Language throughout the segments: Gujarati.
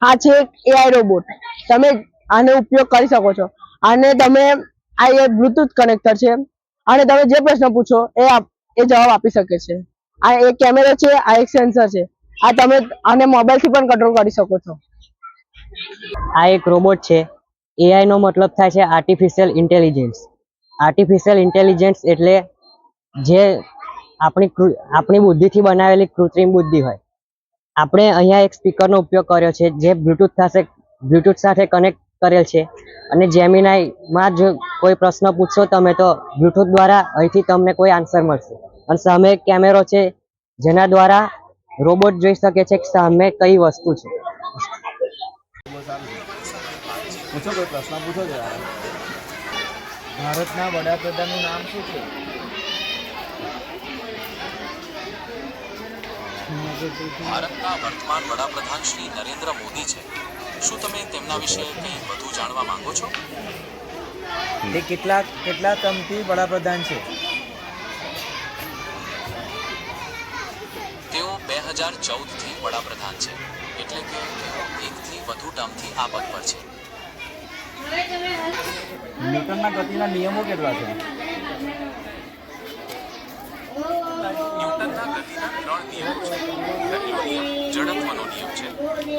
આ છે એક એઆઈ રોબોટ. તમે આનો ઉપયોગ કરી શકો છો. આને તમે આ એક બ્લૂટૂથ કનેક્ટર છે અને તમે જે પ્રશ્ન પૂછો એ જવાબ આપી શકે છે. આ એક કેમેરો છે, આ એક સેન્સર છે. આ તમે આને મોબાઈલથી પણ કંટ્રોલ કરી શકો છો. આ એક રોબોટ છે. એઆઈ નો મતલબ થાય છે આર્ટિફિશિયલ ઇન્ટેલિજન્સ. આર્ટિફિશિયલ ઇન્ટેલિજન્સ એટલે જે આપણી બુદ્ધિથી બનાવેલી કૃત્રિમ બુદ્ધિ હોય. આપણે અહીંયા એક સ્પીકરનો ઉપયોગ કર્યો છે જે બ્લૂટૂથ સાથે કનેક્ટ કરેલ છે અને જેમિનાઈમાં જો કોઈ પ્રશ્ન પૂછશો તમે તો બ્લૂટૂથ દ્વારા અહીંથી તમને કોઈ આન્સર મળશે. અને સામે એક કેમેરો છે જેના દ્વારા રોબોટ જોઈ શકે છે કે સામે કઈ વસ્તુ છે. પૂછો કોઈ પ્રશ્ન પૂછો છે. ભારતના વડાપ્રધાનનું નામ શું છે? ભારતના વર્તમાન વડાપ્રધાન શ્રી નરેન્દ્ર મોદી છે. શું તમે તેમના વિશે કંઈ વધુ જાણવા માંગો છો? તે કેટલા ટર્મથી વડાપ્રધાન છે? તેઓ 2014થી વડાપ્રધાન છે, એટલે કે તેઓ 1થી વધુ ટર્મથી આ પદ પર છે. ન્યૂટનના ગતિના નિયમો કેટલા છે? ન્યૂટનના ગતિના 3 નિયમો છે. પહેલો નિયમ ઝડપનો નિયમ છે.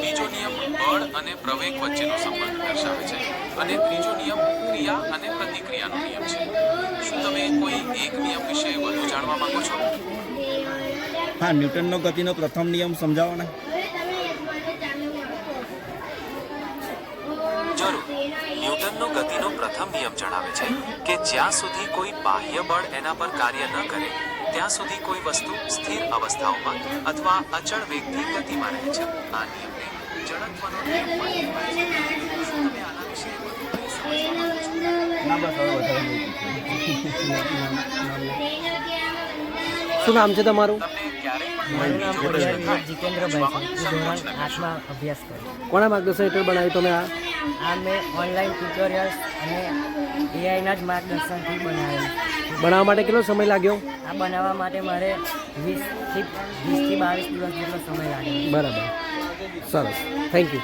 બીજો નિયમ બળ અને પ્રવેગ વચ્ચેનો સંબંધ દર્શાવે છે અને ત્રીજો નિયમ ક્રિયા અને પ્રતિક્રિયાનો નિયમ છે. શું તમે કોઈ એક નિયમ વિશે વધુ જાણવા માંગો છો? હા, ન્યૂટનનો ગતિનો પ્રથમ નિયમ સમજાવો ને. જરૂર. ન્યૂટનનો ગતિનો પ્રથમ નિયમ જણાવે છે કે જ્યાં સુધી કોઈ બાહ્ય બળ એના પર કાર્ય ન કરે ત્યાં સુધી કોઈ વસ્તુ સ્થિર અવસ્થાઓમાં અથવા અચળ વેગથી ગતિમાં રહે છે. આ નિયમને ઝડપનો નિયમ પણ કહેવાય છે. શું તમે આના વિશે વધુ કંઈ સમજવા માંગો છો? ના, બસ હવે વધારે શું નામ છે તમારું? તમને ક્યારેય પણ મારું નામ બીજો પ્રશ્ન થાય જીતેન્દ્રભાઈ છે. હું ધોરણ 8માં અભ્યાસ કરું. કોના માર્ગદર્શન હેઠળ બનાવ્યું તમે આ? આ મેં ઓનલાઈન ટ્યુટોરિયલ્સ અને એઆઈના જ માર્ગદર્શનથી બનાવેલું. બનાવવા માટે કેટલો સમય લાગ્યો? આ બનાવવા માટે મારે 20 થી 22 દિવસ જેટલો સમય લાગ્યો. બરાબર, સરસ, થેન્ક યુ.